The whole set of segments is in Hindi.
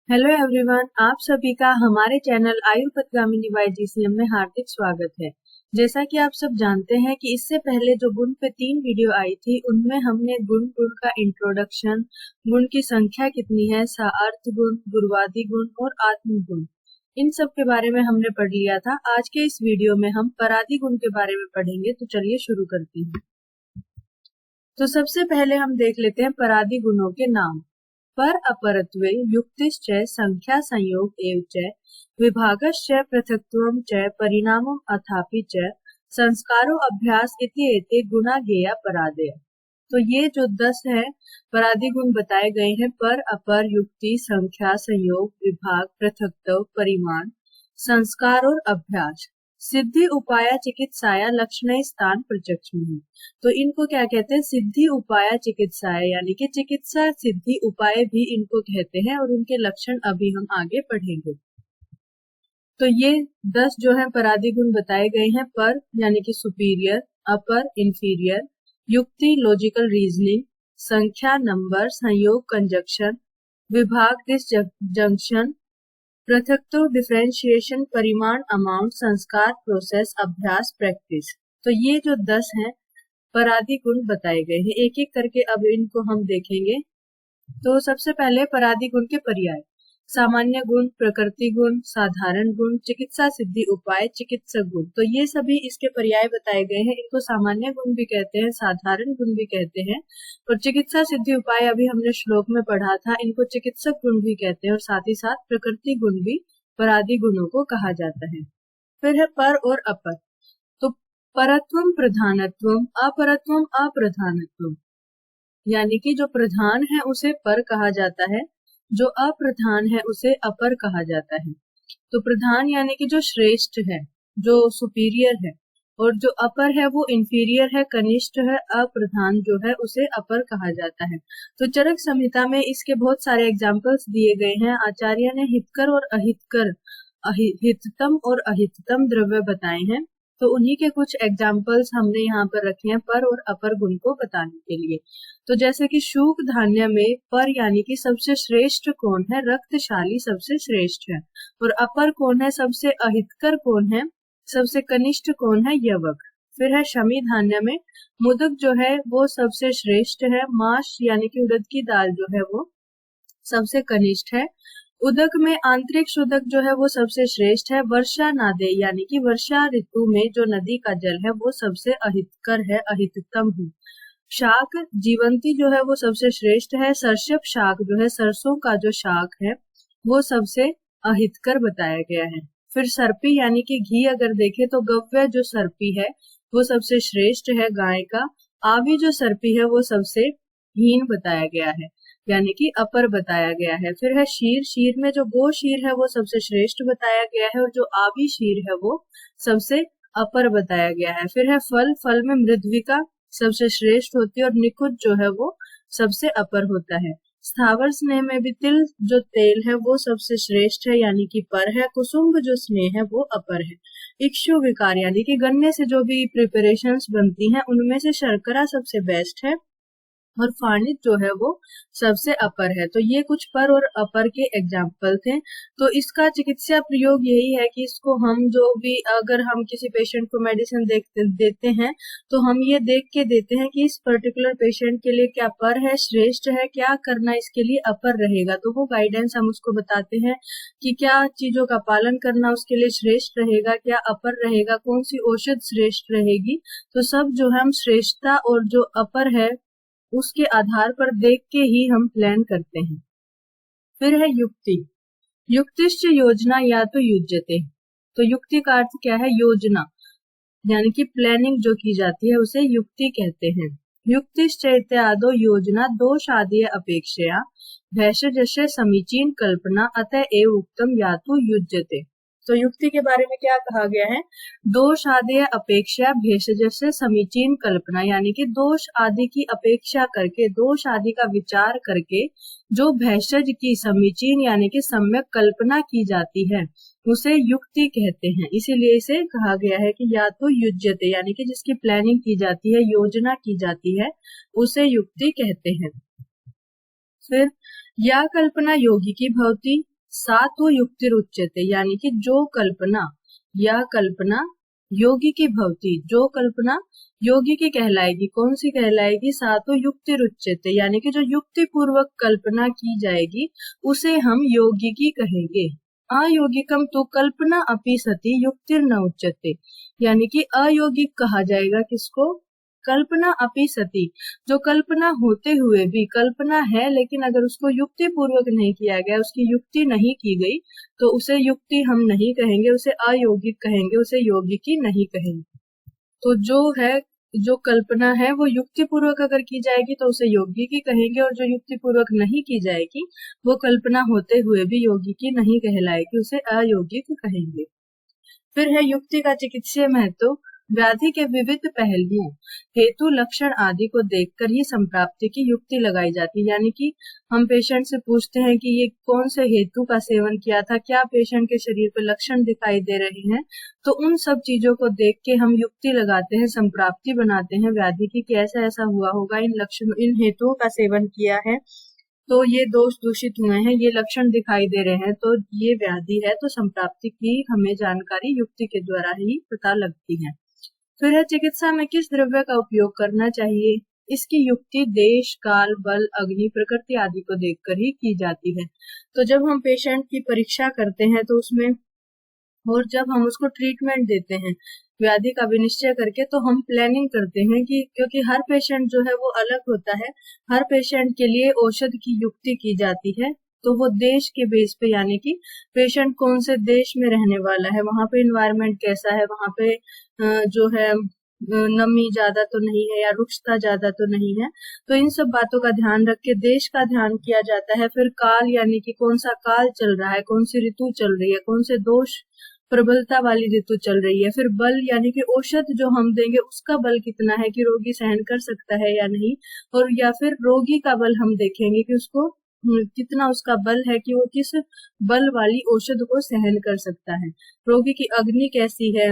हेलो एवरीवन, आप सभी का हमारे चैनल आयुर्पथगामिनी वाईजीसीएम में हार्दिक स्वागत है। जैसा कि आप सब जानते हैं कि इससे पहले जो गुण पे 3 वीडियो आई थी उनमें हमने गुण का इंट्रोडक्शन, गुण की संख्या कितनी है, सार्थ गुण, गुरुवादी गुण और आत्म गुण, इन सब के बारे में हमने पढ़ लिया था। आज के इस वीडियो में हम परादी गुण के बारे में पढ़ेंगे, तो चलिए शुरू करते हैं। तो सबसे पहले हम देख लेते हैं परादी गुणों के नाम। पर अपरत्वे युक्तिश्च संख्या संयोग एव च विभागश्च पृथक्त्वं च परिणामम् अथापि च संस्कारो अभ्यास इति एते गुणा ज्ञेया परादय। तो ये जो 10 है परादी गुण बताए गए हैं, पर अपर युक्ति संख्या संयोग विभाग पृथक्त्व परिमाण संस्कार और अभ्यास सिद्धि उपाया चिकित्साया लक्षण स्थान प्रत्यक्ष में। तो इनको क्या कहते हैं? सिद्धि उपाया चिकित्साया, यानी कि चिकित्सा सिद्धि उपाय भी इनको कहते हैं और उनके लक्षण अभी हम आगे पढ़ेंगे। तो ये 10 जो है परादी गुण बताए गए हैं। पर यानी कि सुपीरियर, अपर इंफीरियर, युक्ति लॉजिकल रीजनिंग, संख्या नंबर, संयोग कंजक्शन, विभाग डिसजंक्शन, पृथक्त्व डिफरेंशिएशन, परिमाण अमाउंट, संस्कार प्रोसेस, अभ्यास प्रैक्टिस। तो ये जो 10 हैं परादी गुण बताए गए हैं। एक एक करके अब इनको हम देखेंगे। तो सबसे पहले परादी गुण के पर्याय: सामान्य गुण, प्रकृति गुण, साधारण गुण, चिकित्सा सिद्धि उपाय, चिकित्सक गुण। तो ये सभी इसके पर्याय बताए गए हैं। इनको सामान्य गुण भी कहते हैं, साधारण गुण भी कहते हैं, और चिकित्सा सिद्धि उपाय अभी हमने श्लोक में पढ़ा था, इनको चिकित्सक गुण भी कहते हैं, और साथ ही साथ प्रकृति गुण भी परादी गुणों को कहा जाता है। फिर है पर और अपर। तो परत्वम प्रधानत्वम, अपरत्वम अप्रधानत्वम, यानी कि जो प्रधान है उसे पर कहा जाता है, जो अप्रधान है उसे अपर कहा जाता है। तो प्रधान यानी कि जो श्रेष्ठ है, जो सुपीरियर है, और जो अपर है वो इंफीरियर है, कनिष्ठ है। अप्रधान जो है उसे अपर कहा जाता है। तो चरक संहिता में इसके बहुत सारे एग्जाम्पल्स दिए गए हैं। आचार्य ने हितकर और अहितकर, हिततम और अहिततम द्रव्य बताए हैं। तो उन्हीं के कुछ एग्जाम्पल्स हमने यहाँ पर रखे हैं पर और अपर गुण को बताने के लिए। तो जैसे कि शूक धान्य में पर यानी कि सबसे श्रेष्ठ कौन है? रक्तशाली सबसे श्रेष्ठ है। और अपर कौन है? सबसे अहितकर कौन है? सबसे कनिष्ठ कौन है? यवक। फिर है शमी धान्य में मुदक जो है वो सबसे श्रेष्ठ है। माश यानी कि उड़द की दाल जो है वो सबसे कनिष्ठ है। उदक में आंतरिक शुदक जो है वो सबसे श्रेष्ठ है। वर्षा नादे यानी कि वर्षा ऋतु में जो नदी का जल है वो सबसे अहितकर है, अहिततम है। शाक जीवंती जो है वो सबसे श्रेष्ठ है। सरसप शाक जो है, सरसों का जो शाक है वो सबसे अहितकर बताया गया है। फिर सर्पी यानी कि घी अगर देखे तो गव्य जो सर्पी है वो सबसे श्रेष्ठ है, गाय का। आवी जो सर्पी है वो सबसे हीन बताया गया है, यानी कि अपर बताया गया है। फिर है शीर, शीर में जो गो शीर है वो सबसे श्रेष्ठ बताया गया है, और जो आवी शीर है वो सबसे अपर बताया गया है। फिर है फल, फल में मृद्विका सबसे श्रेष्ठ होती है, और निकुत जो है वो सबसे अपर होता है। स्थावर स्नेह में भी तिल जो तेल है वो सबसे श्रेष्ठ है, यानी कि पर है। कुसुम्भ जो स्नेह है वो अपर है। इक्षु विकार यानी कि गन्ने से जो भी प्रिपरेशंस बनती हैं उनमें से शर्करा सबसे बेस्ट है, और फार्निश जो है वो सबसे अपर है। तो ये कुछ पर और अपर के एग्जाम्पल थे। तो इसका चिकित्सा प्रयोग यही है कि इसको हम जो भी अगर हम किसी पेशेंट को मेडिसिन देते हैं तो हम ये देख के देते हैं कि इस पर्टिकुलर पेशेंट के लिए क्या पर है, श्रेष्ठ है, क्या करना इसके लिए अपर रहेगा। तो वो गाइडेंस हम उसको बताते हैं कि क्या चीजों का पालन करना उसके लिए श्रेष्ठ रहेगा, क्या अपर रहेगा, कौन सी औषध श्रेष्ठ रहेगी। तो सब जो है हम श्रेष्ठता और जो अपर है उसके आधार पर देख के ही हम प्लान करते हैं। फिर है युक्ति। युक्तिश्च योजना या तो युज्यते। तो युक्ति का अर्थ क्या है? योजना, यानी कि प्लानिंग जो की जाती है उसे युक्ति कहते हैं। युक्तिश्च इत्यादो योजना दोषादीय अपेक्षया भैषजस्य समीचीन कल्पना अतः एव उक्तम या तो युज्यते। तो युक्ति के बारे में क्या कहा गया है? दोष आदि अपेक्षा भेषज से समीचीन कल्पना, यानी कि दोष आदि की अपेक्षा करके, दोष आदि का विचार करके जो भेषज की समीचीन यानी कि सम्यक कल्पना की जाती है उसे युक्ति कहते हैं। इसीलिए इसे कहा गया है कि या तो युज्यते, यानी कि जिसकी प्लानिंग की जाती है, योजना की जाती है, उसे युक्ति कहते हैं। फिर या कल्पना योगी की भवती सातो युक्तिरुच्यते, यानी कि जो कल्पना या कल्पना योगी की भवती, जो कल्पना योगी की कहलाएगी, कौन सी कहलाएगी, सातो युक्तिरुच्यते, यानी कि जो युक्ति पूर्वक कल्पना की जाएगी उसे हम योगी की कहेंगे। अयोगिकम तो कल्पना अपि सति युक्तिर न उच्यते, यानी कि अयोगिक कहा जाएगा किसको, कल्पना अपि सति, जो कल्पना होते हुए भी, कल्पना है लेकिन अगर उसको युक्ति पूर्वक नहीं किया गया, उसकी युक्ति नहीं की गई, तो उसे युक्ति हम नहीं कहेंगे, उसे अयोगिक कहेंगे, उसे योगिकी नहीं कहेंगे। तो जो है, जो कल्पना है वो युक्ति पूर्वक अगर की जाएगी तो उसे योगिकी कहेंगे, और जो युक्ति पूर्वक नहीं की जाएगी वो कल्पना होते हुए भी योगिकी नहीं कहलाएगी, उसे अयोगिक कहेंगे। फिर है युक्ति का चिकित्सीय महत्व। व्याधि के विविध पहलुओं, हेतु, लक्षण आदि को देखकर ही संप्राप्ति की युक्ति लगाई जाती है, यानी कि हम पेशेंट से पूछते हैं कि ये कौन से हेतु का सेवन किया था, क्या पेशेंट के शरीर पर लक्षण दिखाई दे रहे हैं, तो उन सब चीजों को देख के हम युक्ति लगाते हैं, संप्राप्ति बनाते हैं व्याधि की, कि ऐसा ऐसा हुआ होगा, इन लक्षण, इन हेतुओं का सेवन किया है तो ये दोष दूषित हुए हैं, ये लक्षण दिखाई दे रहे हैं, तो ये व्याधि है, तो संप्राप्ति की हमें जानकारी युक्ति के द्वारा ही पता लगती है। फिर है चिकित्सा में किस द्रव्य का उपयोग करना चाहिए, इसकी युक्ति देश, काल, बल, अग्नि, प्रकृति आदि को देखकर ही की जाती है। तो जब हम पेशेंट की परीक्षा करते हैं तो उसमें, और जब हम उसको ट्रीटमेंट देते हैं व्याधि का विनिश्चय करके, तो हम प्लानिंग करते हैं कि, क्योंकि हर पेशेंट जो है वो अलग होता है, हर पेशेंट के लिए औषध की युक्ति की जाती है, तो वो देश के बेस पे, यानी कि पेशेंट कौन से देश में रहने वाला है, वहां पे इन्वायरमेंट कैसा है, वहां पे जो है नमी ज्यादा तो नहीं है या रुक्षता ज्यादा तो नहीं है, तो इन सब बातों का ध्यान रख के देश का ध्यान किया जाता है। फिर काल, यानी कि कौन सा काल चल रहा है, कौन सी ऋतु चल रही है, कौन से दोष प्रबलता वाली ऋतु चल रही है। फिर बल, यानी कि औषध जो हम देंगे उसका बल कितना है, कि रोगी सहन कर सकता है या नहीं, और या फिर रोगी का बल हम देखेंगे कि उसको कितना उसका बल है, कि वो किस बल वाली औषध को सहन कर सकता है, रोगी की अग्नि कैसी है,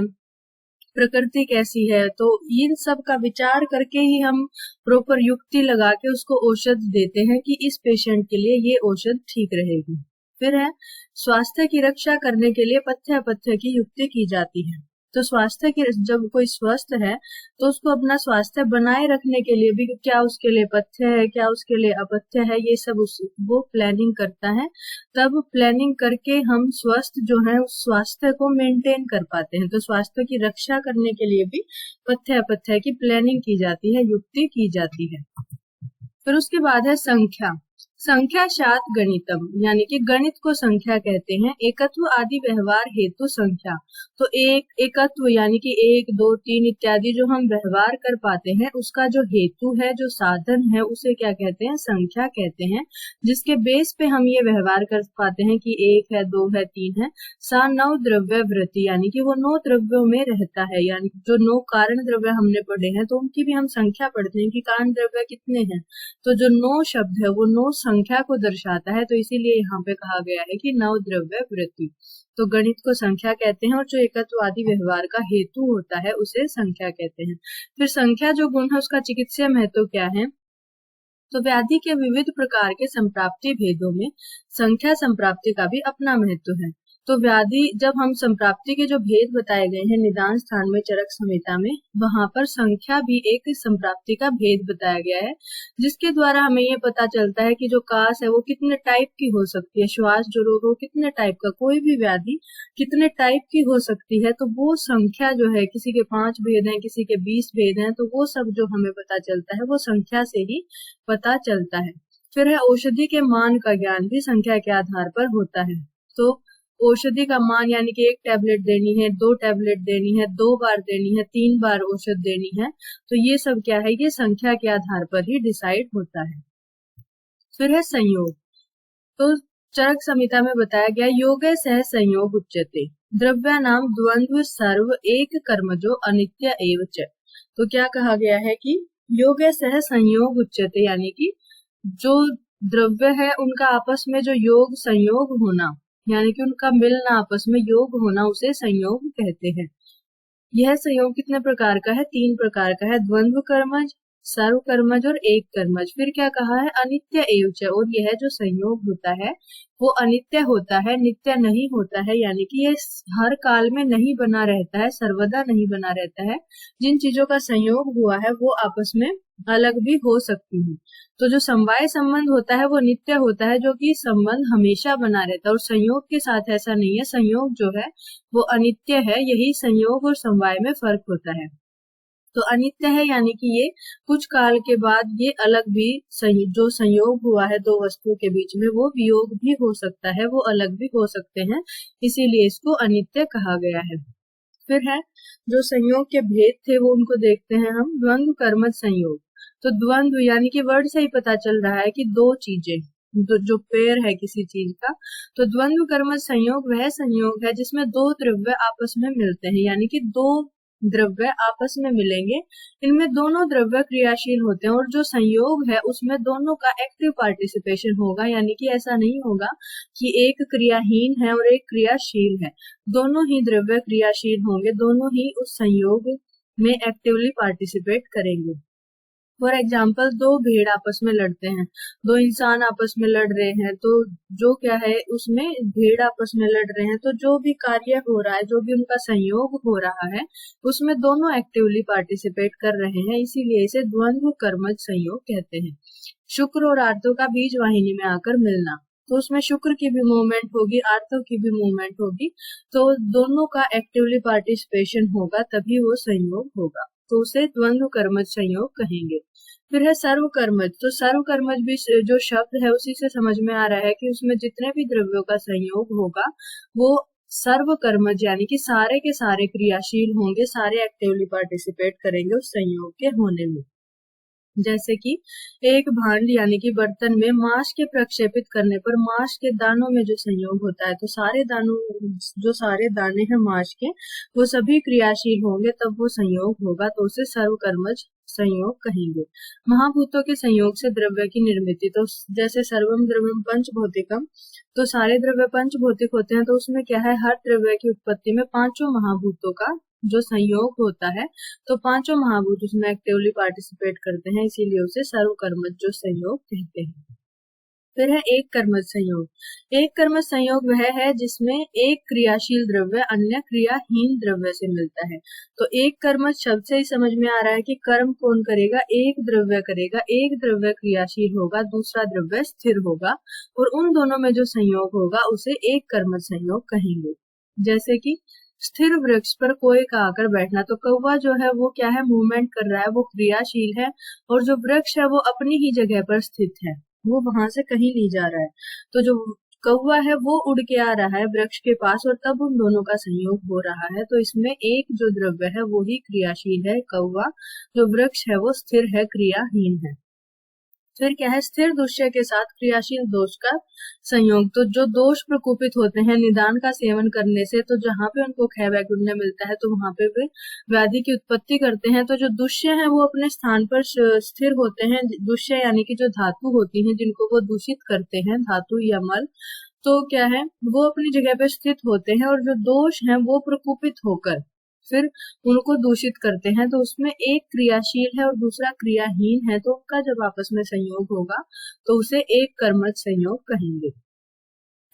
प्रकृति कैसी है, तो इन सब का विचार करके ही हम प्रॉपर युक्ति लगा के उसको औषध देते हैं कि इस पेशेंट के लिए ये औषध ठीक रहेगी। फिर है स्वास्थ्य की रक्षा करने के लिए पथ्य अपथ्य की युक्ति की जाती है। तो स्वास्थ्य की, जब कोई स्वस्थ है तो उसको अपना स्वास्थ्य बनाए रखने के लिए भी क्या उसके लिए पथ्य है, क्या उसके लिए अपथ्य है, ये सब वो प्लानिंग करता है। तब प्लानिंग करके हम स्वस्थ जो है उस स्वास्थ्य को मेंटेन कर पाते हैं। तो स्वास्थ्य की रक्षा करने के लिए भी पथ्य अपथ्य की प्लानिंग की जाती है, युक्ति की जाती है। फिर उसके बाद है संख्या। संख्या शात गणितम, यानी कि गणित को संख्या कहते हैं। एकत्व आदि व्यवहार हेतु संख्या, तो एकत्व यानी कि 1, 2, 3 इत्यादि जो हम व्यवहार कर पाते हैं उसका जो हेतु है, जो साधन है, उसे क्या कहते हैं, संख्या कहते हैं। जिसके बेस पे हम ये व्यवहार कर पाते हैं कि 1 है, 2 है, 3 है। सा 9 द्रव्य वृत्ति, यानी कि वो 9 द्रव्यों में रहता है, यानी जो 9 कारण द्रव्य हमने पढ़े हैं तो उनकी भी हम संख्या पढ़ते हैं कि कारण द्रव्य कितने हैं। तो जो 9 शब्द है वो 9 संख्या को दर्शाता है, तो इसीलिए यहाँ पे कहा गया है कि 9 द्रव्य वृत्ति। तो गणित को संख्या कहते हैं, और जो एकत्व आदि व्यवहार का हेतु होता है उसे संख्या कहते हैं। फिर संख्या जो गुण है उसका चिकित्सीय महत्व क्या है, तो व्याधि के विविध प्रकार के संप्राप्ति भेदों में संख्या संप्राप्ति का भी अपना महत्व है। तो व्याधि, जब हम संप्राप्ति के जो भेद बताए गए हैं निदान स्थान में चरक संहिता में, वहां पर संख्या भी एक संप्राप्ति का भेद बताया गया है, जिसके द्वारा हमें ये पता चलता है कि जो कास है वो कितने टाइप की हो सकती है, श्वास जो रोग हो कितने टाइप का, कोई भी व्याधि कितने टाइप की हो सकती है। तो वो संख्या जो है, किसी के 5 भेद हैं, किसी के 20 भेद हैं, तो वो सब जो हमें पता चलता है वो संख्या से ही पता चलता है। फिर है औषधि के मान का ज्ञान भी संख्या के आधार पर होता है। तो औषधि का मान, यानी कि 1 टैबलेट देनी है, 2 टैबलेट देनी है, 2 बार देनी है, 3 बार औषध देनी है, तो ये सब क्या है, ये संख्या के आधार पर ही डिसाइड होता है। फिर है संयोग। तो चरक संहिता में बताया गया योग सह संयोग उच्यते, द्रव्य नाम द्वंद्व सर्व एक कर्मजो अनित्य एव च। तो क्या कहा गया है कि योग सह संयोग उच्यते, यानी कि जो द्रव्य है उनका आपस में जो योग संयोग होना, यानी कि उनका मिलना, आपस में योग होना, उसे संयोग कहते हैं। यह संयोग कितने प्रकार का है, 3 प्रकार का है। द्वंद्व कर्मज, सर्व कर्मज और एक कर्मज। फिर क्या कहा है, अनित्य एव च, और यह जो संयोग होता है वो अनित्य होता है, नित्य नहीं होता है, यानी कि ये हर काल में नहीं बना रहता है, सर्वदा नहीं बना रहता है। जिन चीजों का संयोग हुआ है वो आपस में अलग भी हो सकती है। तो जो समवाय संबंध होता है वो नित्य होता है, जो कि संबंध हमेशा बना रहता है, और संयोग के साथ ऐसा नहीं है, संयोग जो है वो अनित्य है। यही संयोग और समवाय में फर्क होता है। तो अनित्य है यानी कि ये कुछ काल के बाद ये अलग भी जो संयोग हुआ है दो वस्तुओं के बीच में वो वियोग भी हो सकता है, वो अलग भी हो सकते हैं, इसीलिए इसको अनित्य कहा गया है। फिर है जो संयोग के भेद थे वो उनको देखते हैं हम। द्वंद्व कर्मज संयोग। तो द्वंद्व यानी कि वर्ड से ही पता चल रहा है कि दो चीजें, जो पेयर है किसी चीज का। तो द्वंद्व कर्मज संयोग वह संयोग है जिसमें दो द्रव्य आपस में मिलते हैं, यानी कि दो द्रव्य आपस में मिलेंगे, इनमें दोनों द्रव्य क्रियाशील होते हैं, और जो संयोग है उसमें दोनों का एक्टिव पार्टिसिपेशन होगा, यानी कि ऐसा नहीं होगा कि एक क्रियाहीन है और एक क्रियाशील है। दोनों ही द्रव्य क्रियाशील होंगे, दोनों ही उस संयोग में एक्टिवली पार्टिसिपेट करेंगे। फॉर एग्जाम्पल, दो भेड़ आपस में लड़ते हैं, दो इंसान आपस में लड़ रहे हैं, तो जो क्या है उसमें भेड़ आपस में लड़ रहे हैं, तो जो भी कार्य हो रहा है, जो भी उनका संयोग हो रहा है, उसमें दोनों एक्टिवली पार्टिसिपेट कर रहे हैं, इसीलिए इसे द्वंद्व कर्मज संयोग कहते हैं। शुक्र और आर्तों का बीज वाहिनी में आकर मिलना, तो उसमें शुक्र की भी मूवमेंट होगी, आर्तों की भी मूवमेंट होगी, तो दोनों का एक्टिवली पार्टिसिपेशन होगा, तभी वो संयोग होगा, तो उसे द्वंद्व कर्मज संयोग कहेंगे। फिर है सर्व कर्मज। तो सर्व कर्मज भी जो शब्द है उसी से समझ में आ रहा है कि उसमें जितने भी द्रव्यों का संयोग होगा वो सर्व कर्मज यानी कि सारे के सारे क्रियाशील होंगे, सारे एक्टिवली पार्टिसिपेट करेंगे उस संयोग के होने में। जैसे कि एक भांड यानी कि बर्तन में मांस के प्रक्षेपित करने पर मांस के दानों में जो संयोग होता है, तो सारे दानों, जो सारे दाने हैं मांस के, वो सभी क्रियाशील होंगे, तब वो संयोग होगा, तो उसे सर्वकर्मज संयोग कहेंगे। महाभूतों के संयोग से द्रव्य की निर्मिति, तो जैसे सर्वम द्रव्यम पंच भौतिकम, तो सारे द्रव्य पंच भौतिक होते हैं, तो उसमें क्या है, हर द्रव्य की उत्पत्ति में पांचों महाभूतों का जो संयोग होता है, तो पांचों महाभूत उसमें एक्टिवली पार्टिसिपेट करते हैं, इसीलिए उसे सर्वकर्मज जो संयोग कहते हैं। फिर है एक कर्मज संयोग। एक कर्मज संयोग वह है जिसमें एक क्रियाशील द्रव्य अन्य क्रियाहीन द्रव्य से मिलता है। तो एक कर्मज शब्द से ही समझ में आ रहा है कि कर्म कौन करेगा, एक द्रव्य करेगा, एक द्रव्य क्रियाशील होगा, दूसरा द्रव्य स्थिर होगा, और उन दोनों में जो संयोग होगा उसे एक कर्मज संयोग कहेंगे। जैसे कि स्थिर वृक्ष पर कोई का आकर बैठना, तो कौवा जो है वो क्या है, मूवमेंट कर रहा है, वो क्रियाशील है, और जो वृक्ष है वो अपनी ही जगह पर स्थित है, वो वहां से कहीं नहीं जा रहा है। तो जो कौवा है वो उड़ के आ रहा है वृक्ष के पास, और तब उन दोनों का संयोग हो रहा है, तो इसमें एक जो द्रव्य है वो ही क्रियाशील है कौवा, जो वृक्ष है वो स्थिर है, क्रियाहीन है। फिर क्या है, स्थिर दृश्य के साथ क्रियाशील दोष का संयोग। तो जो दोष प्रकोपित होते हैं निदान का सेवन करने से, तो जहाँ पे उनको क्षय वैगुण्य मिलता है तो वहां पे वे व्याधि की उत्पत्ति करते हैं। तो जो दुष्य है वो अपने स्थान पर स्थिर होते हैं। दुष्य यानी कि जो धातु होती हैं जिनको वो दूषित करते हैं, धातु या मल, तो क्या है, वो अपनी जगह पे स्थित होते हैं, और जो दोष है वो प्रकोपित होकर फिर उनको दूषित करते हैं। तो उसमें एक क्रियाशील है और दूसरा क्रियाहीन है, तो उनका जब आपस में संयोग होगा तो उसे एक कर्मज संयोग कहेंगे।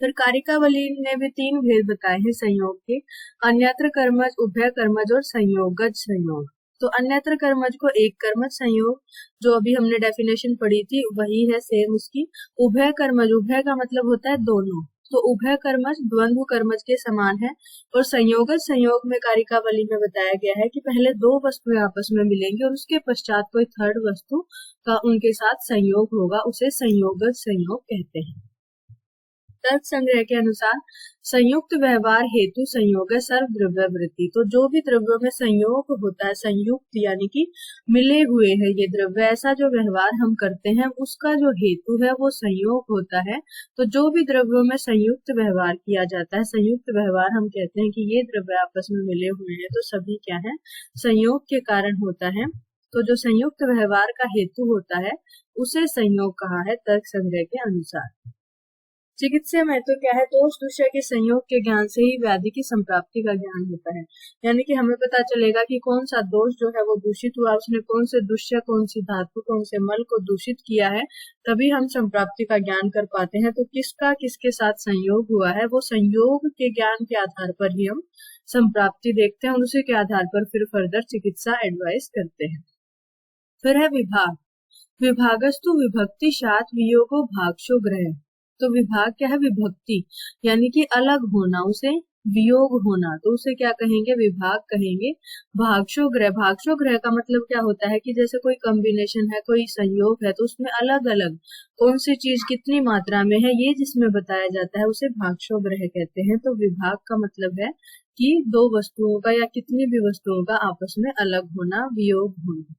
फिर कारिकावली ने भी तीन भेद बताए हैं संयोग के, अन्यत्र कर्मज, उभय कर्मज और संयोगज संयोग। तो अन्यत्र कर्मज को एक कर्मज संयोग, जो अभी हमने डेफिनेशन पढ़ी थी वही है सेम उसकी। उभय कर्मज, उभय का मतलब होता है दोनों, तो उभय कर्मज द्वंद्व कर्मज के समान है। और संयोगज संयोग में कारिकावली में बताया गया है कि पहले दो वस्तुएं आपस में मिलेंगी और उसके पश्चात कोई थर्ड वस्तु का उनके साथ संयोग होगा, उसे संयोगज संयोग कहते हैं। तर्क संग्रह के अनुसार संयुक्त व्यवहार हेतु संयोग है सर्व द्रव्य वृत्ति। तो जो भी द्रव्यों में संयोग होता है, संयुक्त यानी कि मिले हुए हैं ये द्रव्य, ऐसा जो व्यवहार हम करते हैं उसका जो हेतु है वो संयोग होता है। तो जो भी द्रव्यों में संयुक्त व्यवहार किया जाता है, संयुक्त व्यवहार हम कहते हैं कि ये द्रव्य आपस में मिले हुए हैं, तो सभी क्या है, संयोग के कारण होता है। तो जो संयुक्त व्यवहार का हेतु होता है उसे संयोग कहा है तर्क संग्रह के अनुसार। चिकित्सा महत्व क्या है? दोष दूसरे के संयोग के ज्ञान से ही व्याधि की संप्राप्ति का ज्ञान होता है। यानी कि हमें पता चलेगा कि कौन सा दोष जो है वो दूषित हुआ, उसने कौन से दुष्य, कौन सी धातु, कौन से मल को दूषित किया है, तभी हम संप्राप्ति का ज्ञान कर पाते हैं। तो किसका किसके साथ संयोग हुआ है, वो संयोग के ज्ञान के आधार पर ही हम संप्राप्ति देखते हैं और उसी के आधार पर फिर फर्दर चिकित्सा एडवाइस करते हैं। फिर है विभाग। विभागस्तु विभक्तिशात वियोगो भागशो ग्रह। तो विभाग क्या है? विभक्ति, यानी कि अलग होना, उसे वियोग होना, तो उसे क्या कहेंगे? विभाग कहेंगे। भागशो ग्रह, भागशो ग्रह का मतलब क्या होता है कि जैसे कोई कॉम्बिनेशन है, कोई संयोग है, तो उसमें अलग अलग कौन सी चीज कितनी मात्रा में है, ये जिसमें बताया जाता है उसे भागशो ग्रह कहते हैं। तो विभाग का मतलब है कि दो वस्तुओं का या कितनी भी वस्तुओं का आपस में अलग होना, वियोग होना।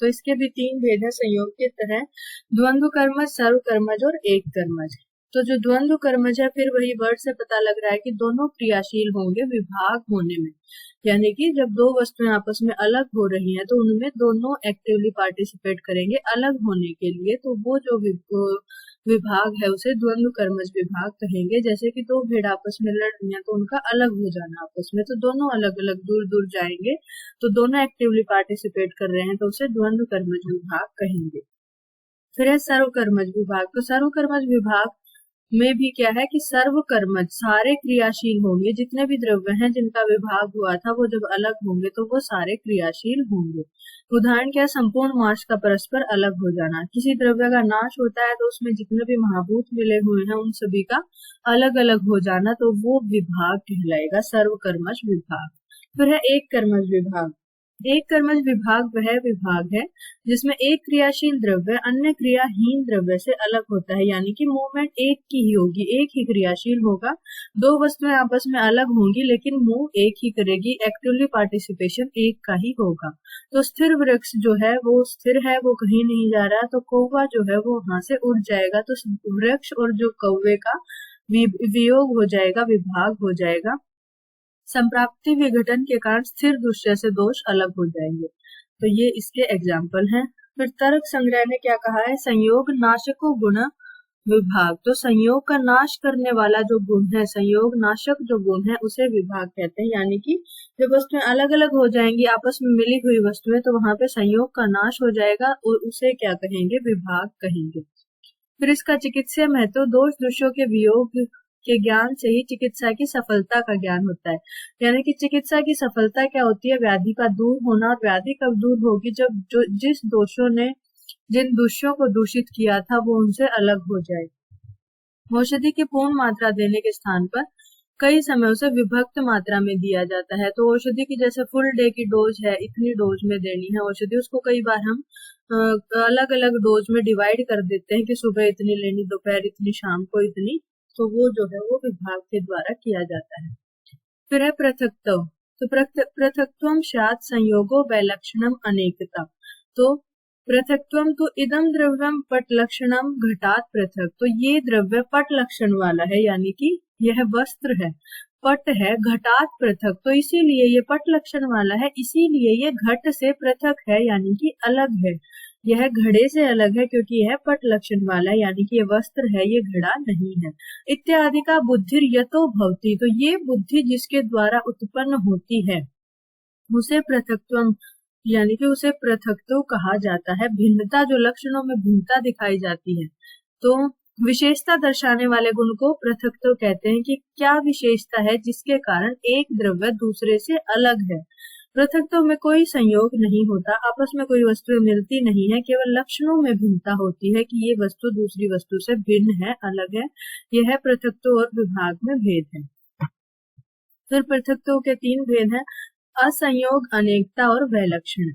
तो इसके भी तीन भेद है संयोग के तरह, द्वंद्व कर्मज, सर्व कर्मज और एक कर्मज। तो जो द्वंद्व कर्मज है, फिर वही वर्ड से पता लग रहा है कि दोनों क्रियाशील होंगे विभाग होने में, यानी कि जब दो वस्तुएं आपस में अलग हो रही हैं तो उनमें दोनों एक्टिवली पार्टिसिपेट करेंगे अलग होने के लिए। तो वो जो विभाग है उसे द्वंद्व कर्मज विभाग कहेंगे। जैसे कि दो भेड़ आपस में लड़ रही हैं तो उनका अलग हो जाना आपस में, तो दोनों अलग अलग दूर दूर जाएंगे, तो दोनों एक्टिवली पार्टिसिपेट कर रहे हैं तो उसे द्वंद्व कर्मज विभाग कहेंगे। फिर है सर्वकर्मज विभाग। तो सर्वकर्मज विभाग में भी क्या है कि सर्वकर्मज सारे क्रियाशील होंगे, जितने भी द्रव्य हैं जिनका विभाग हुआ था वो जब अलग होंगे तो वो सारे क्रियाशील होंगे। उदाहरण क्या? संपूर्ण मास का परस्पर अलग हो जाना। किसी द्रव्य का नाश होता है तो उसमें जितने भी महाभूत मिले हुए हैं उन सभी का अलग अलग हो जाना, तो वो विभाग कहलाएगा, सर्वकर्मज विभाग। फिर है एक कर्मज विभाग। एक कर्मज विभाग वह विभाग है जिसमें एक क्रियाशील द्रव्य अन्य क्रियाहीन द्रव्य से अलग होता है, यानी कि मूवमेंट एक की ही होगी, एक ही क्रियाशील होगा। दो वस्तुएं आपस में अलग होंगी लेकिन मूव एक ही करेगी, एक्टिवली पार्टिसिपेशन एक का ही होगा। तो स्थिर वृक्ष जो है वो स्थिर है, वो कहीं नहीं जा रहा, तो कौवा जो है वो वहां से उड़ जाएगा, तो वृक्ष और जो कौवे का वियोग हो जाएगा, विभाग हो जाएगा। संप्राप्ति विघटन के कारण स्थिर दृश्य से दोष अलग हो जाएंगे। तो ये इसके एग्जाम्पल हैं। फिर तर्क संग्रह ने क्या कहा है? संयोग नाशको गुण विभाग। तो संयोग का नाश करने वाला जो गुण है, संयोग नाशक जो गुण है उसे विभाग कहते हैं। यानी कि जब वस्तुएं अलग अलग हो जाएंगी, आपस में मिली हुई वस्तुएं, तो वहां पे संयोग का नाश हो जाएगा और उसे क्या कहेंगे? विभाग कहेंगे। फिर इसका चिकित्सीय महत्व, दोष दोषों के वियोग के ज्ञान से ही चिकित्सा की सफलता का ज्ञान होता है। यानी कि चिकित्सा की सफलता क्या होती है? व्याधि का दूर होना। और व्याधि कब दूर होगी? जब जिस दोषों ने जिन दोषों को दूषित किया था वो उनसे अलग हो जाए। औषधि की पूर्ण मात्रा देने के स्थान पर कई समय उसे विभक्त मात्रा में दिया जाता है। तो औषधि की जैसे फुल डे की डोज है, इतनी डोज में देनी है औषधि, उसको कई बार हम अलग अलग डोज में डिवाइड कर देते हैं कि सुबह इतनी लेनी, दोपहर इतनी, शाम को इतनी। तो वो जो है वो विभाग के द्वारा किया जाता है। फिर है पृथक्त्व। तो पृथक्त्वम स्यात् संयोगो वैलक्षणम अनेकता। तो पृथक्त्वम तो इदम द्रव्यम पट लक्षणम घटात पृथक। तो ये द्रव्य पट लक्षण वाला है, यानी कि यह वस्त्र है, पट है, घटात पृथक, तो इसीलिए ये पट लक्षण वाला है, इसीलिए ये घट से पृथक है, यानी कि अलग है। यह घड़े से अलग है क्योंकि यह पट लक्षण वाला है, यानी कि ये वस्त्र है, ये घड़ा नहीं है। इत्यादि का बुद्धिर यतो भवति। तो ये बुद्धि जिसके द्वारा उत्पन्न होती है उसे पृथक्त्वम, यानी कि उसे पृथक्त्व कहा जाता है। भिन्नता, जो लक्षणों में भिन्नता दिखाई जाती है, तो विशेषता दर्शाने वाले गुण को पृथक्त्व कहते हैं। कि क्या विशेषता है जिसके कारण एक द्रव्य दूसरे से अलग है। पृथक्त्व में कोई संयोग नहीं होता, आपस में कोई वस्तु मिलती नहीं है, केवल लक्षणों में भिन्नता होती है कि ये वस्तु दूसरी वस्तु से भिन्न है, अलग है। यह पृथक्त्व और विभाग में भेद है। फिर पृथक्त्व के तीन भेद हैं, असंयोग, अनेकता और वैलक्षण।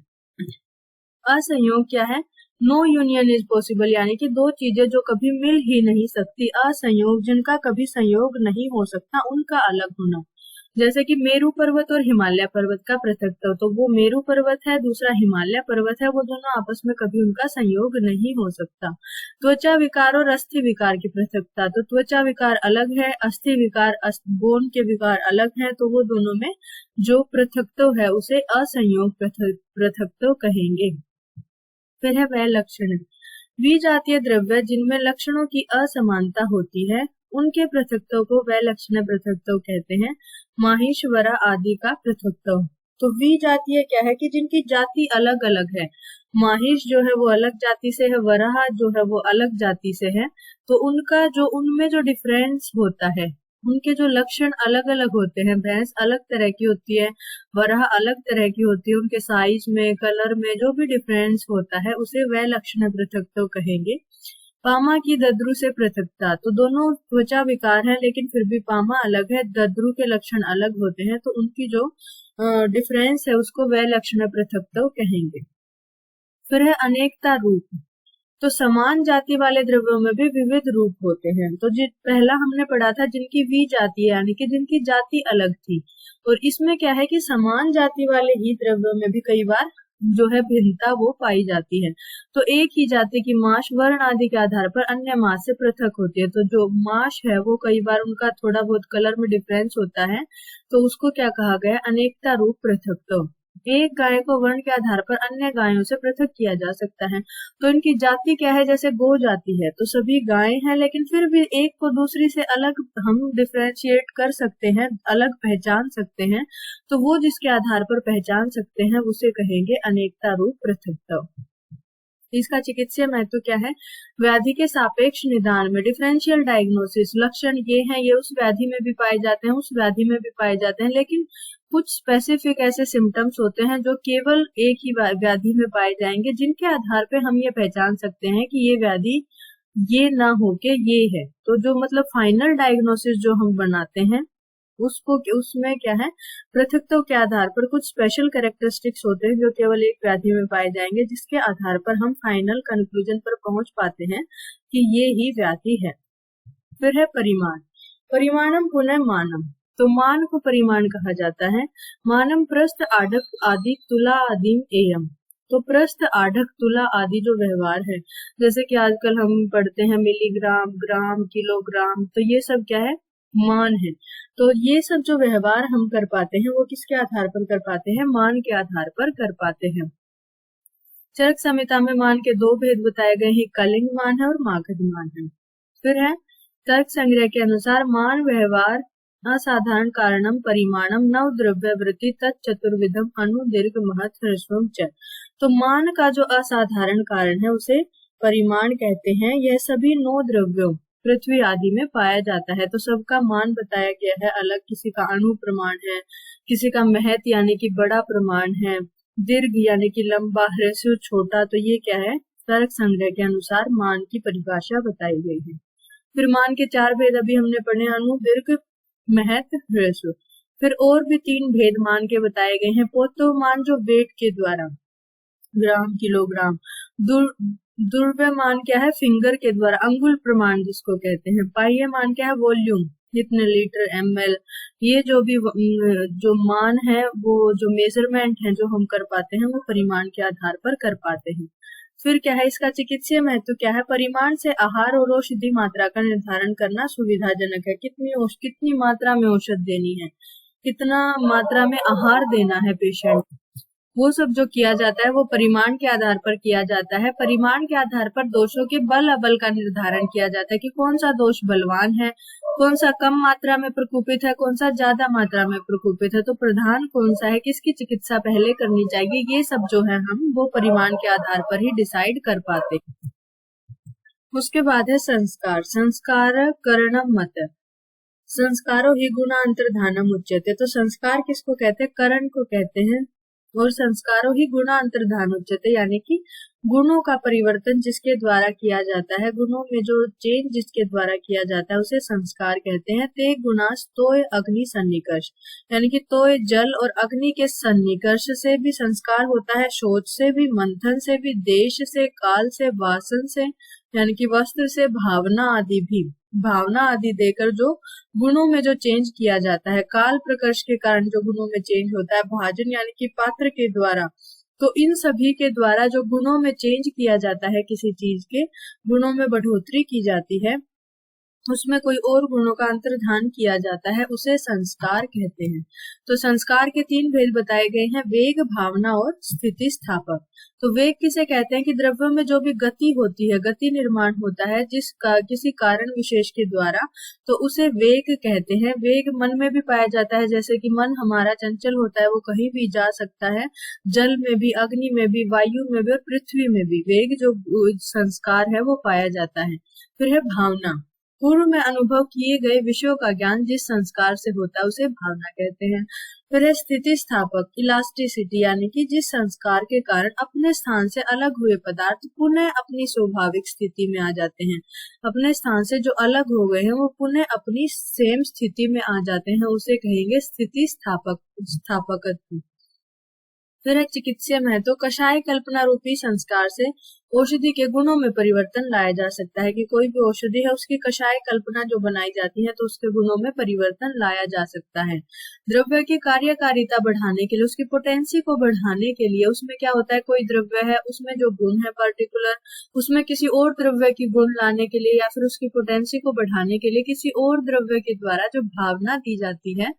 असंयोग क्या है? नो यूनियन इज पॉसिबल, यानी कि दो चीजें जो कभी मिल ही नहीं सकती। असंयोग, जिनका कभी संयोग नहीं हो सकता, उनका अलग होना। जैसे कि मेरू पर्वत और हिमालय पर्वत का पृथक्त्व। तो वो मेरू पर्वत है, दूसरा हिमालय पर्वत है, वो दोनों आपस में कभी उनका संयोग नहीं हो सकता। त्वचा विकार और अस्थि विकार की पृथकता। तो त्वचा विकार अलग है, अस्थि विकार, बोन के विकार अलग है, तो वो दोनों में जो पृथक्त्व है उसे असंयोग पृथक्त्व कहेंगे। फिर है वह लक्षण। द्विजातीय द्रव्य जिनमें लक्षणों की असमानता होती है उनके पृथक्त्व को वैलक्षण्य पृथक्त्व कहते हैं। माहेश्वरा आदि का पृथक्त्व। तो वी जातीय क्या है कि जिनकी जाति अलग अलग है। माहेश जो है वो अलग जाति से है, वराह जो है वो अलग जाति से है। तो उनका जो उनमें जो डिफरेंस होता है, उनके जो लक्षण अलग अलग होते हैं। भैंस अलग तरह की होती है, वराह अलग तरह की होती है, उनके साइज में, कलर में जो भी डिफरेंस होता है उसे वैलक्षण्य पृथक्त्व कहेंगे। पामा की दद्रु से पृथकता। तो दोनों त्वचा विकार है लेकिन फिर भी पामा अलग है, दद्रु के लक्षण अलग होते हैं, तो उनकी जो डिफरेंस है उसको वैलक्षण्य पृथक्त्व कहेंगे। फिर है अनेकता रूप। तो समान जाति वाले द्रव्यों में भी विविध रूप होते हैं। तो पहला हमने पढ़ा था जिनकी वी जाति है, यानी कि जिनकी जाति अलग थी, और इसमें क्या है कि समान जाति वाले ही द्रव्यों में भी कई बार जो है भिन्नता वो पाई जाती है। तो एक ही जाति की माश वर्ण आदि के आधार पर अन्य माश से पृथक होती है। तो जो माश है वो कई बार उनका थोड़ा बहुत कलर में डिफरेंस होता है, तो उसको क्या कहा गया, अनेकता रूप पृथक्त्व। एक गाय को वर्ण के आधार पर अन्य गायों से पृथक किया जा सकता है। तो इनकी जाति क्या है, जैसे गो जाति है तो सभी गायें हैं, लेकिन फिर भी एक को दूसरी से अलग हम डिफरेंशिएट कर सकते हैं, अलग पहचान सकते हैं। तो वो जिसके आधार पर पहचान सकते हैं उसे कहेंगे अनेकता रूप पृथक्त्व। इसका चिकित्सीय महत्व क्या है, व्याधि के सापेक्ष निदान में डिफरेंशियल डायग्नोसिस। लक्षण ये हैं, ये उस व्याधि में भी पाए जाते हैं, उस व्याधि में भी पाए जाते हैं, लेकिन कुछ स्पेसिफिक ऐसे सिम्टम्स होते हैं जो केवल एक ही व्याधि में पाए जाएंगे, जिनके आधार पे हम ये पहचान सकते हैं कि ये व्याधि ये ना होके ये है। तो जो मतलब फाइनल डायग्नोसिस जो हम बनाते हैं उसको, उसमें क्या है, पृथक्त्व के आधार पर कुछ स्पेशल कैरेक्टरिस्टिक्स होते हैं जो केवल एक व्याधि में पाए जाएंगे, जिसके आधार पर हम फाइनल कंक्लूजन पर पहुंच पाते हैं कि ये ही व्याधि है। फिर है परिमाण। परिमाणम पुनः मानम। तो मान को परिमाण कहा जाता है। मानम प्रस्थ आढ़क आदि तुला आदिम एयम। तो प्रस्थ आढ़क तुला आदि जो व्यवहार है, जैसे कि आजकल हम पढ़ते हैं मिलीग्राम, ग्राम, किलोग्राम, तो ये सब क्या है, मान है। तो ये सब जो व्यवहार हम कर पाते हैं वो किसके आधार पर कर पाते हैं, मान के आधार पर कर पाते हैं। चरक संहिता में मान के दो भेद बताए गए हैं, कलिंग मान है और मागध मान है। फिर है तर्क संग्रह के अनुसार मान व्यवहार असाधारण कारणम परिमाणम नव द्रव्य वृत्ति तत्चतुर्विधम अनु दीर्घ महत ह्रस्वम च। तो मान का जो असाधारण कारण है उसे परिमाण कहते हैं। यह सभी 9 द्रव्यों पृथ्वी आदि में पाया जाता है। तो सबका मान बताया गया है अलग, किसी का अणु प्रमाण है, किसी का महत यानी कि बड़ा प्रमाण है, दीर्घ यानी कि लंबा, ह्रस्व छोटा। तो ये क्या है, तर्क संग्रह के अनुसार मान की परिभाषा बताई गई है। फिर मान के 4 भेद अभी हमने पढ़े, अणु, दीर्घ, महत, ह्रस्व। फिर और भी 3 भेद मान के बताए गए हैं। पोतो मान जो वेट के द्वारा, ग्राम, किलोग्राम। दुर्व्य मान क्या है, फिंगर के द्वारा, अंगुल प्रमाण जिसको कहते हैं। पाह्य मान क्या है, वॉल्यूम, कितने लीटर, ml। ये जो भी जो मान है, वो जो मेजरमेंट है जो हम कर पाते हैं वो परिमाण के आधार पर कर पाते हैं। फिर क्या है, इसका चिकित्सीय महत्व क्या है, परिमाण से आहार और औषधि मात्रा का निर्धारण करना सुविधाजनक है। कितनी मात्रा में औषध देनी है, कितना मात्रा में आहार देना है पेशेंट, वो सब जो किया जाता है वो परिमाण के आधार पर किया जाता है। परिमाण के आधार पर दोषों के बल अबल का निर्धारण किया जाता है कि कौन सा दोष बलवान है, कौन सा कम मात्रा में प्रकोपित है, कौन सा ज्यादा मात्रा में प्रकोपित है, तो प्रधान कौन सा है, किसकी चिकित्सा पहले करनी चाहिए, ये सब जो है हम वो परिमाण के आधार पर ही डिसाइड कर पाते हैं। उसके बाद है संस्कार। संस्कार करणम मत। संस्कारो ही गुणा अंतर्धानम उच्यते। तो संस्कार किसको कहते हैं, करण को कहते हैं। और संस्कारों ही गुणा अंतर्धान उच्यते, यानी कि गुणों का परिवर्तन जिसके द्वारा किया जाता है, गुणों में जो चेंज जिसके द्वारा किया जाता है उसे संस्कार कहते हैं। ते गुणास तोय अग्नि सन्निकर्ष, यानी कि तोय जल और अग्नि के सन्निकर्ष से भी संस्कार होता है, शोच से भी, मंथन से भी, देश से, काल से, वासन से यानी कि वस्त्र से, भावना आदि भी, भावना आदि देकर जो गुणों में जो चेंज किया जाता है, काल प्रकर्ष के कारण जो गुणों में चेंज होता है, भाजन यानी कि पात्र के द्वारा। तो इन सभी के द्वारा जो गुणों में चेंज किया जाता है, किसी चीज के गुणों में बढ़ोतरी की जाती है, उसमें कोई और गुणों का अंतर्धान किया जाता है, उसे संस्कार कहते हैं। तो संस्कार के 3 भेद बताए गए हैं, वेग, भावना और स्थिति स्थापक। तो वेग किसे कहते हैं कि द्रव्य में जो भी गति होती है, गति निर्माण होता है जिसका किसी कारण विशेष के द्वारा, तो उसे वेग कहते हैं। वेग मन में भी पाया जाता है, जैसे कि मन हमारा चंचल होता है, वो कहीं भी जा सकता है, जल में भी, अग्नि में भी, वायु में भी और पृथ्वी में भी वेग जो संस्कार है वो पाया जाता है। फिर है भावना, पूर्व में अनुभव किए गए विषयों का ज्ञान जिस संस्कार से होता है उसे भावना कहते हैं। फिर है स्थिति स्थापक, इलास्टिसिटी, यानी कि जिस संस्कार के कारण अपने स्थान से अलग हुए पदार्थ पुनः अपनी स्वाभाविक स्थिति में आ जाते हैं। अपने स्थान से जो अलग हो गए हैं वो पुनः अपनी सेम स्थिति में आ जाते हैं, उसे कहेंगे स्थिति स्थापकत्व। फिर है चिकित्सीय महत्व, कषाय कल्पना रूपी संस्कार से औषधि के गुणों में परिवर्तन लाया जा सकता है, कि कोई भी औषधि है उसकी कषाय कल्पना जो बनाई जाती है तो उसके गुणों में परिवर्तन लाया जा सकता है। द्रव्य की कार्यकारिता बढ़ाने के लिए, उसकी पोटेंसी को बढ़ाने के लिए, उसमें क्या होता है, कोई द्रव्य है उसमें जो गुण है पर्टिकुलर, उसमें किसी और द्रव्य की गुण लाने के लिए या फिर उसकी पोटेंसी को बढ़ाने के लिए किसी और द्रव्य के द्वारा जो भावना दी जाती है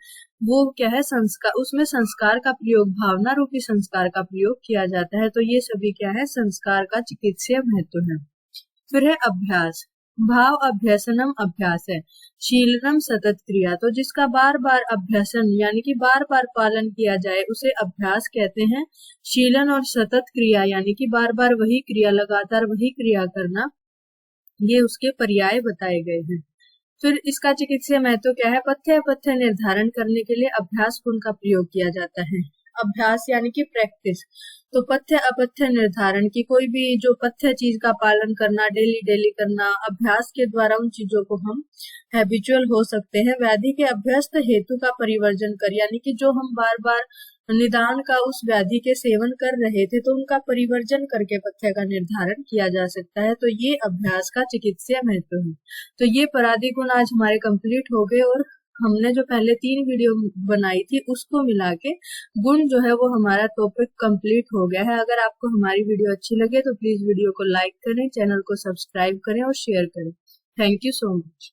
वो क्या है, संस्कार, उसमें संस्कार का प्रयोग, भावना रूपी संस्कार का प्रयोग किया जाता है। तो ये सभी क्या है, संस्कार का चिकित्सीय महत्व है। फिर है अभ्यास, भाव अभ्यसनम अभ्यास है, शीलनम सतत क्रिया, तो जिसका बार बार अभ्यसन यानी कि बार बार पालन किया जाए उसे अभ्यास कहते हैं। शीलन और सतत क्रिया यानी कि बार बार वही क्रिया, लगातार वही क्रिया करना, ये उसके पर्याय बताए गए हैं। फिर इसका चिकित्सीय महत्व क्या है, पथ्य अपथ्य निर्धारण करने के लिए अभ्यास गुण का प्रयोग किया जाता है। अभ्यास यानी कि प्रैक्टिस, तो पथ्य अपथ्य निर्धारण की, कोई भी जो पथ्य चीज का पालन करना, डेली डेली करना, अभ्यास के द्वारा उन चीजों को हम हैबिचुअल हो सकते हैं। व्याधि के अभ्यस्त हेतु का परिवर्जन कर, यानी कि जो हम बार बार निदान का उस व्याधि के सेवन कर रहे थे तो उनका परिवर्जन करके पथ्य का निर्धारण किया जा सकता है। तो ये अभ्यास का चिकित्सीय महत्व है। तो ये परादी गुण आज हमारे कंप्लीट हो गए और हमने जो पहले 3 वीडियो बनाई थी उसको मिला के गुण जो है वो हमारा टॉपिक कंप्लीट हो गया है। अगर आपको हमारी वीडियो अच्छी लगे तो प्लीज वीडियो को लाइक करें, चैनल को सब्सक्राइब करें और शेयर करें। Thank you so much.